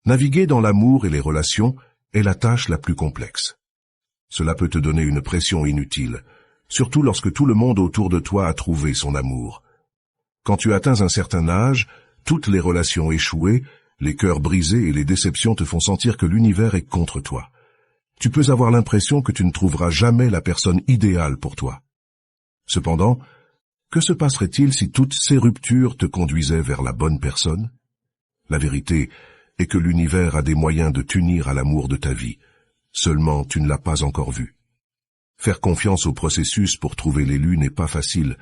Naviguer dans l'amour et les relations est la tâche la plus complexe. Cela peut te donner une pression inutile, surtout lorsque tout le monde autour de toi a trouvé son amour. Quand tu atteins un certain âge, toutes les relations échouées, les cœurs brisés et les déceptions te font sentir que l'univers est contre toi. Tu peux avoir l'impression que tu ne trouveras jamais la personne idéale pour toi. Cependant, que se passerait-il si toutes ces ruptures te conduisaient vers la bonne personne? La vérité est que l'univers a des moyens de t'unir à l'amour de ta vie. Seulement, tu ne l'as pas encore vu. Faire confiance au processus pour trouver l'élu n'est pas facile,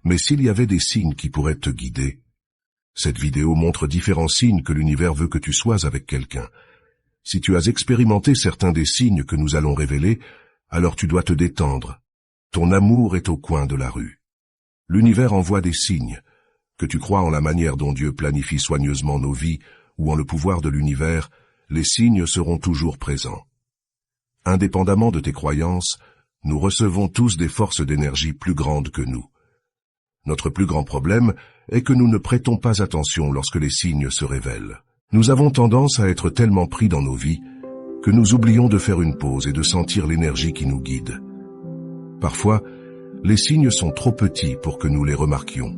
mais s'il y avait des signes qui pourraient te guider. Cette vidéo montre différents signes que l'univers veut que tu sois avec quelqu'un. Si tu as expérimenté certains des signes que nous allons révéler, alors tu dois te détendre. Ton amour est au coin de la rue. L'univers envoie des signes. Que tu crois en la manière dont Dieu planifie soigneusement nos vies ou en le pouvoir de l'univers, les signes seront toujours présents. Indépendamment de tes croyances, nous recevons tous des forces d'énergie plus grandes que nous. Notre plus grand problème est que nous ne prêtons pas attention lorsque les signes se révèlent. Nous avons tendance à être tellement pris dans nos vies que nous oublions de faire une pause et de sentir l'énergie qui nous guide. Parfois, les signes sont trop petits pour que nous les remarquions.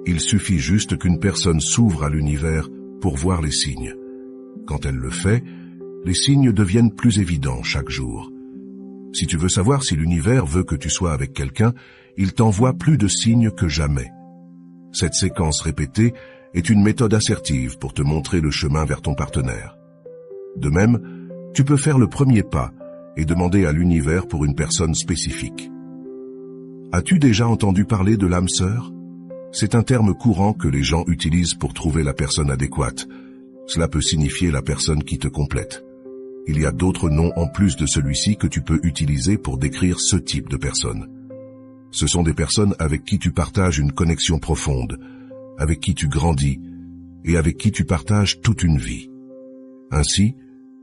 Il suffit juste qu'une personne s'ouvre à l'univers pour voir les signes. Quand elle le fait, les signes deviennent plus évidents chaque jour. Si tu veux savoir si l'univers veut que tu sois avec quelqu'un, il t'envoie plus de signes que jamais. Cette séquence répétée est une méthode assertive pour te montrer le chemin vers ton partenaire. De même, tu peux faire le premier pas et demander à l'univers pour une personne spécifique. As-tu déjà entendu parler de l'âme sœur? C'est un terme courant que les gens utilisent pour trouver la personne adéquate. Cela peut signifier la personne qui te complète. Il y a d'autres noms en plus de celui-ci que tu peux utiliser pour décrire ce type de personne. Ce sont des personnes avec qui tu partages une connexion profonde, avec qui tu grandis et avec qui tu partages toute une vie. Ainsi,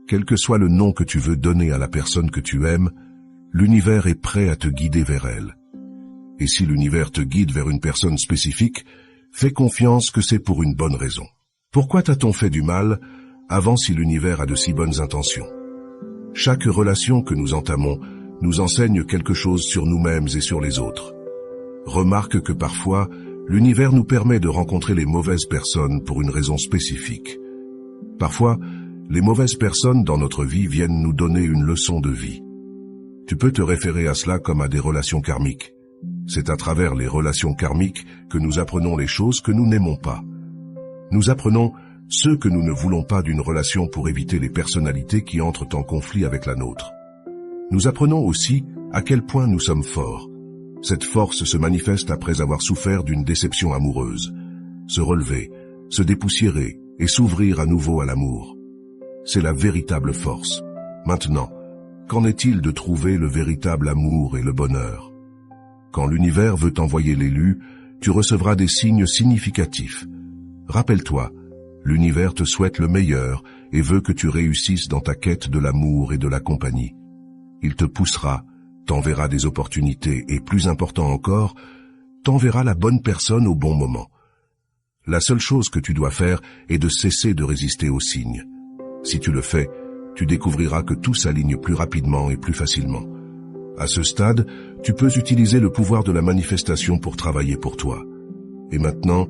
quel que soit le nom que tu veux donner à la personne que tu aimes, l'univers est prêt à te guider vers elle. Et si l'univers te guide vers une personne spécifique, fais confiance que c'est pour une bonne raison. Pourquoi t'a-t-on fait du mal avant si l'univers a de si bonnes intentions? Chaque relation que nous entamons nous enseigne quelque chose sur nous-mêmes et sur les autres. Remarque que parfois, l'univers nous permet de rencontrer les mauvaises personnes pour une raison spécifique. Parfois, les mauvaises personnes dans notre vie viennent nous donner une leçon de vie. Tu peux te référer à cela comme à des relations karmiques. C'est à travers les relations karmiques que nous apprenons les choses que nous n'aimons pas. Nous apprenons ce que nous ne voulons pas d'une relation pour éviter les personnalités qui entrent en conflit avec la nôtre. Nous apprenons aussi à quel point nous sommes forts. Cette force se manifeste après avoir souffert d'une déception amoureuse. Se relever, se dépoussiérer et s'ouvrir à nouveau à l'amour. C'est la véritable force. Maintenant, qu'en est-il de trouver le véritable amour et le bonheur? Quand l'univers veut t'envoyer l'élu, tu recevras des signes significatifs. Rappelle-toi, l'univers te souhaite le meilleur et veut que tu réussisses dans ta quête de l'amour et de la compagnie. Il te poussera, t'enverra des opportunités et, plus important encore, t'enverra la bonne personne au bon moment. La seule chose que tu dois faire est de cesser de résister aux signes. Si tu le fais, tu découvriras que tout s'aligne plus rapidement et plus facilement. À ce stade, tu peux utiliser le pouvoir de la manifestation pour travailler pour toi. Et maintenant,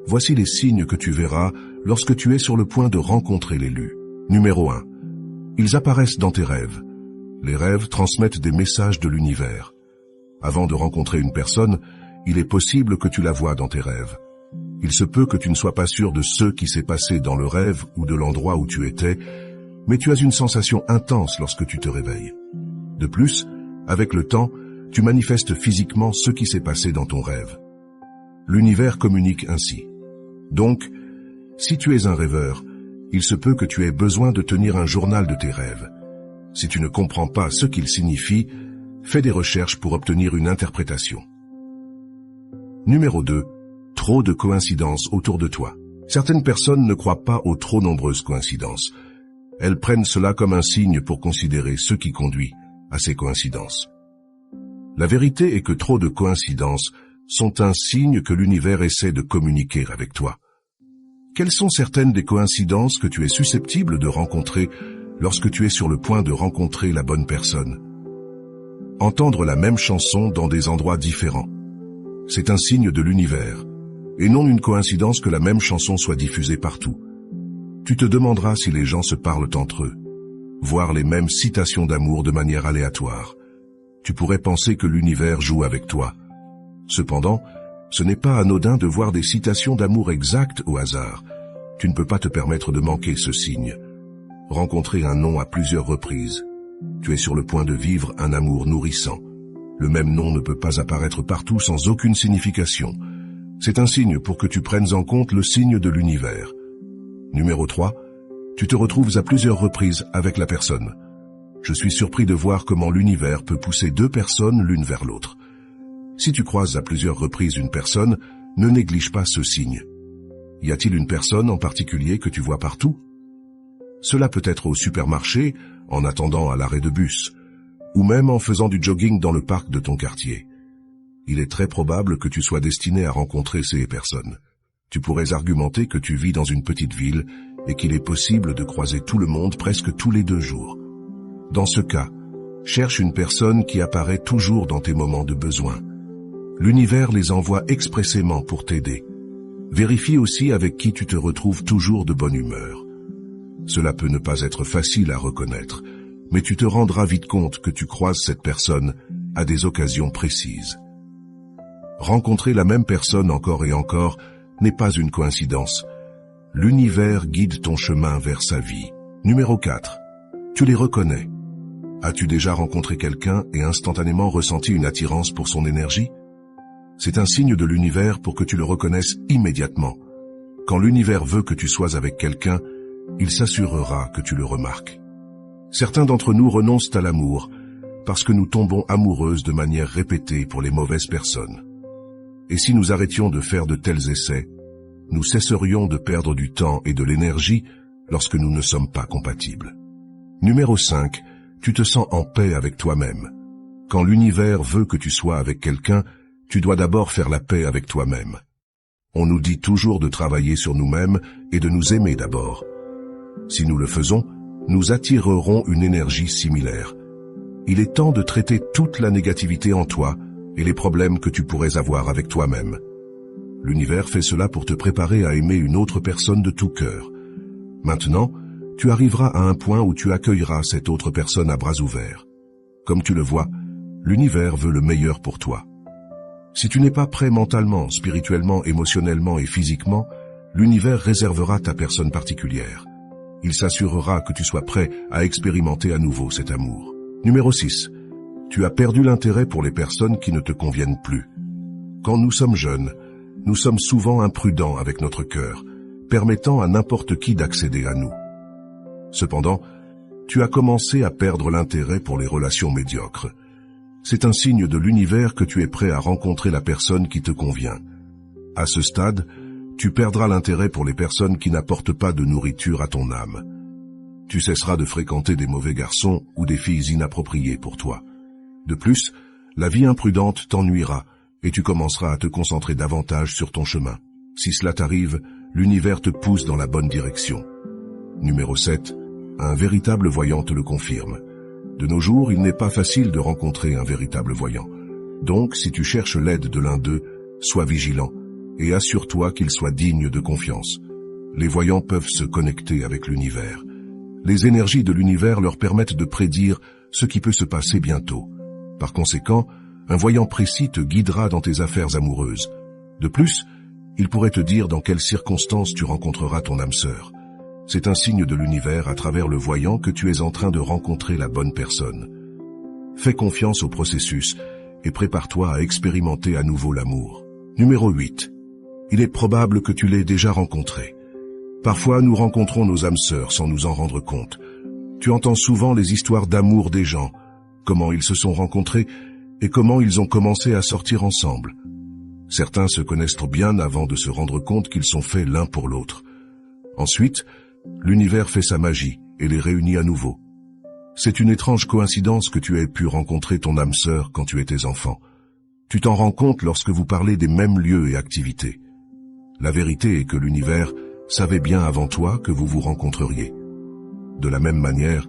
voici les signes que tu verras lorsque tu es sur le point de rencontrer l'élu. Numéro 1. Ils apparaissent dans tes rêves. Les rêves transmettent des messages de l'univers. Avant de rencontrer une personne, il est possible que tu la vois dans tes rêves. Il se peut que tu ne sois pas sûr de ce qui s'est passé dans le rêve ou de l'endroit où tu étais, mais tu as une sensation intense lorsque tu te réveilles. De plus, avec le temps, tu manifestes physiquement ce qui s'est passé dans ton rêve. L'univers communique ainsi. Donc, si tu es un rêveur, il se peut que tu aies besoin de tenir un journal de tes rêves. Si tu ne comprends pas ce qu'ils signifient, fais des recherches pour obtenir une interprétation. Numéro 2. Trop de coïncidences autour de toi. Certaines personnes ne croient pas aux trop nombreuses coïncidences. Elles prennent cela comme un signe pour considérer ce qui conduit à ces coïncidences. La vérité est que trop de coïncidences sont un signe que l'univers essaie de communiquer avec toi. Quelles sont certaines des coïncidences que tu es susceptible de rencontrer lorsque tu es sur le point de rencontrer la bonne personne? Entendre la même chanson dans des endroits différents. C'est un signe de l'univers, et non une coïncidence que la même chanson soit diffusée partout. Tu te demanderas si les gens se parlent entre eux, voir les mêmes citations d'amour de manière aléatoire. Tu pourrais penser que l'univers joue avec toi. Cependant, ce n'est pas anodin de voir des citations d'amour exactes au hasard. Tu ne peux pas te permettre de manquer ce signe. Rencontrer un nom à plusieurs reprises. Tu es sur le point de vivre un amour nourrissant. Le même nom ne peut pas apparaître partout sans aucune signification. C'est un signe pour que tu prennes en compte le signe de l'univers. Numéro 3. Tu te retrouves à plusieurs reprises avec la personne. Je suis surpris de voir comment l'univers peut pousser deux personnes l'une vers l'autre. Si tu croises à plusieurs reprises une personne, ne néglige pas ce signe. Y a-t-il une personne en particulier que tu vois partout? Cela peut être au supermarché, en attendant à l'arrêt de bus, ou même en faisant du jogging dans le parc de ton quartier. Il est très probable que tu sois destiné à rencontrer ces personnes. Tu pourrais argumenter que tu vis dans une petite ville et qu'il est possible de croiser tout le monde presque tous les 2 jours. Dans ce cas, cherche une personne qui apparaît toujours dans tes moments de besoin. L'univers les envoie expressément pour t'aider. Vérifie aussi avec qui tu te retrouves toujours de bonne humeur. Cela peut ne pas être facile à reconnaître, mais tu te rendras vite compte que tu croises cette personne à des occasions précises. Rencontrer la même personne encore et encore n'est pas une coïncidence. L'univers guide ton chemin vers sa vie. Numéro 4. Tu les reconnais. As-tu déjà rencontré quelqu'un et instantanément ressenti une attirance pour son énergie? C'est un signe de l'univers pour que tu le reconnaisses immédiatement. Quand l'univers veut que tu sois avec quelqu'un, il s'assurera que tu le remarques. Certains d'entre nous renoncent à l'amour parce que nous tombons amoureuses de manière répétée pour les mauvaises personnes. Et si nous arrêtions de faire de tels essais, nous cesserions de perdre du temps et de l'énergie lorsque nous ne sommes pas compatibles. Numéro 5. Tu te sens en paix avec toi-même. Quand l'univers veut que tu sois avec quelqu'un, tu dois d'abord faire la paix avec toi-même. On nous dit toujours de travailler sur nous-mêmes et de nous aimer d'abord. Si nous le faisons, nous attirerons une énergie similaire. Il est temps de traiter toute la négativité en toi et les problèmes que tu pourrais avoir avec toi-même. L'univers fait cela pour te préparer à aimer une autre personne de tout cœur. Maintenant, tu arriveras à un point où tu accueilleras cette autre personne à bras ouverts. Comme tu le vois, l'univers veut le meilleur pour toi. Si tu n'es pas prêt mentalement, spirituellement, émotionnellement et physiquement, l'univers réservera ta personne particulière. Il s'assurera que tu sois prêt à expérimenter à nouveau cet amour. Numéro 6. Tu as perdu l'intérêt pour les personnes qui ne te conviennent plus. Quand nous sommes jeunes, nous sommes souvent imprudents avec notre cœur, permettant à n'importe qui d'accéder à nous. Cependant, tu as commencé à perdre l'intérêt pour les relations médiocres. C'est un signe de l'univers que tu es prêt à rencontrer la personne qui te convient. À ce stade, tu perdras l'intérêt pour les personnes qui n'apportent pas de nourriture à ton âme. Tu cesseras de fréquenter des mauvais garçons ou des filles inappropriées pour toi. De plus, la vie imprudente t'ennuiera et tu commenceras à te concentrer davantage sur ton chemin. Si cela t'arrive, l'univers te pousse dans la bonne direction. Numéro 7. Un véritable voyant te le confirme. De nos jours, il n'est pas facile de rencontrer un véritable voyant. Donc, si tu cherches l'aide de l'un d'eux, sois vigilant et assure-toi qu'il soit digne de confiance. Les voyants peuvent se connecter avec l'univers. Les énergies de l'univers leur permettent de prédire ce qui peut se passer bientôt. Par conséquent, un voyant précis te guidera dans tes affaires amoureuses. De plus, il pourrait te dire dans quelles circonstances tu rencontreras ton âme sœur. C'est un signe de l'univers à travers le voyant que tu es en train de rencontrer la bonne personne. Fais confiance au processus et prépare-toi à expérimenter à nouveau l'amour. Numéro 8. Il est probable que tu l'aies déjà rencontré. Parfois, nous rencontrons nos âmes sœurs sans nous en rendre compte. Tu entends souvent les histoires d'amour des gens, comment ils se sont rencontrés et comment ils ont commencé à sortir ensemble. Certains se connaissent bien avant de se rendre compte qu'ils sont faits l'un pour l'autre. Ensuite, l'univers fait sa magie et les réunit à nouveau. C'est une étrange coïncidence que tu aies pu rencontrer ton âme sœur quand tu étais enfant. Tu t'en rends compte lorsque vous parlez des mêmes lieux et activités. La vérité est que l'univers savait bien avant toi que vous vous rencontreriez. De la même manière,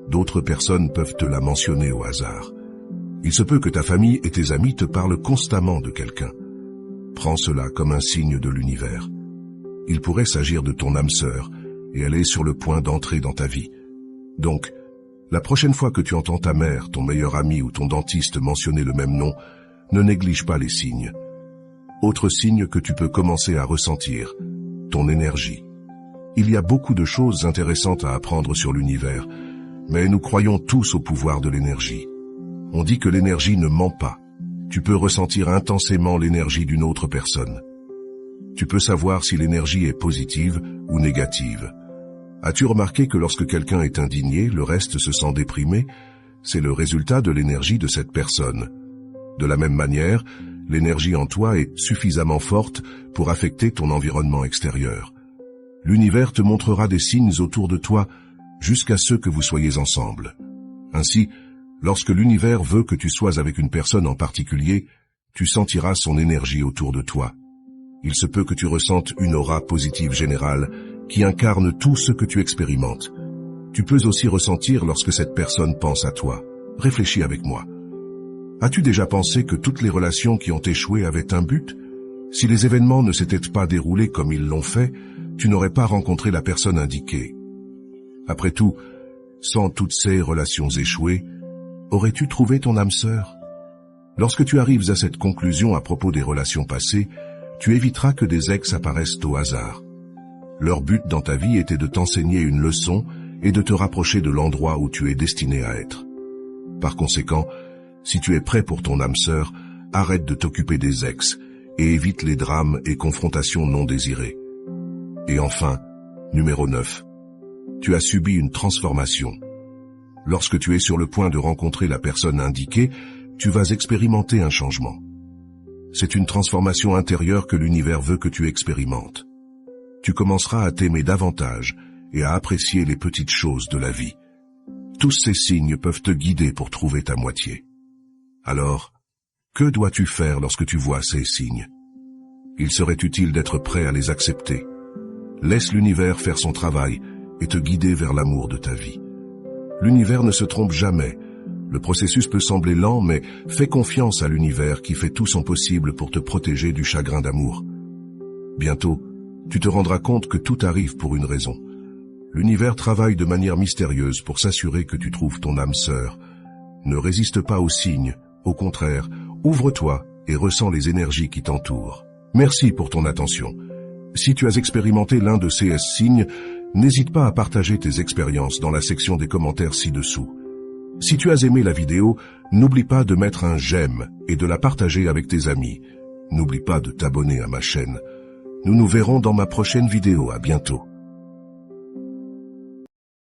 d'autres personnes peuvent te la mentionner au hasard. Il se peut que ta famille et tes amis te parlent constamment de quelqu'un. Prends cela comme un signe de l'univers. Il pourrait s'agir de ton âme sœur, et elle est sur le point d'entrer dans ta vie. Donc, la prochaine fois que tu entends ta mère, ton meilleur ami ou ton dentiste mentionner le même nom, ne néglige pas les signes. Autre signe que tu peux commencer à ressentir, ton énergie. Il y a beaucoup de choses intéressantes à apprendre sur l'univers, mais nous croyons tous au pouvoir de l'énergie. On dit que l'énergie ne ment pas. Tu peux ressentir intensément l'énergie d'une autre personne. Tu peux savoir si l'énergie est positive ou négative. As-tu remarqué que lorsque quelqu'un est indigné, le reste se sent déprimé? C'est le résultat de l'énergie de cette personne. De la même manière, l'énergie en toi est suffisamment forte pour affecter ton environnement extérieur. L'univers te montrera des signes autour de toi jusqu'à ce que vous soyez ensemble. Ainsi, lorsque l'univers veut que tu sois avec une personne en particulier, tu sentiras son énergie autour de toi. Il se peut que tu ressentes une aura positive générale qui incarne tout ce que tu expérimentes. Tu peux aussi ressentir lorsque cette personne pense à toi. Réfléchis avec moi. As-tu déjà pensé que toutes les relations qui ont échoué avaient un but? Si les événements ne s'étaient pas déroulés comme ils l'ont fait, tu n'aurais pas rencontré la personne indiquée. Après tout, sans toutes ces relations échouées, aurais-tu trouvé ton âme sœur? Lorsque tu arrives à cette conclusion à propos des relations passées, tu éviteras que des ex apparaissent au hasard. Leur but dans ta vie était de t'enseigner une leçon et de te rapprocher de l'endroit où tu es destiné à être. Par conséquent, si tu es prêt pour ton âme sœur, arrête de t'occuper des ex et évite les drames et confrontations non désirées. Et enfin, numéro 9. Tu as subi une transformation. Lorsque tu es sur le point de rencontrer la personne indiquée, tu vas expérimenter un changement. C'est une transformation intérieure que l'univers veut que tu expérimentes. Tu commenceras à t'aimer davantage et à apprécier les petites choses de la vie. Tous ces signes peuvent te guider pour trouver ta moitié. Alors, que dois-tu faire lorsque tu vois ces signes? Il serait utile d'être prêt à les accepter. Laisse l'univers faire son travail et te guider vers l'amour de ta vie. L'univers ne se trompe jamais. Le processus peut sembler lent, mais fais confiance à l'univers qui fait tout son possible pour te protéger du chagrin d'amour. Bientôt, tu te rendras compte que tout arrive pour une raison. L'univers travaille de manière mystérieuse pour s'assurer que tu trouves ton âme sœur. Ne résiste pas aux signes, au contraire, ouvre-toi et ressens les énergies qui t'entourent. Merci pour ton attention. Si tu as expérimenté l'un de ces signes, n'hésite pas à partager tes expériences dans la section des commentaires ci-dessous. Si tu as aimé la vidéo, n'oublie pas de mettre un j'aime et de la partager avec tes amis. N'oublie pas de t'abonner à ma chaîne. Nous nous verrons dans ma prochaine vidéo. À bientôt.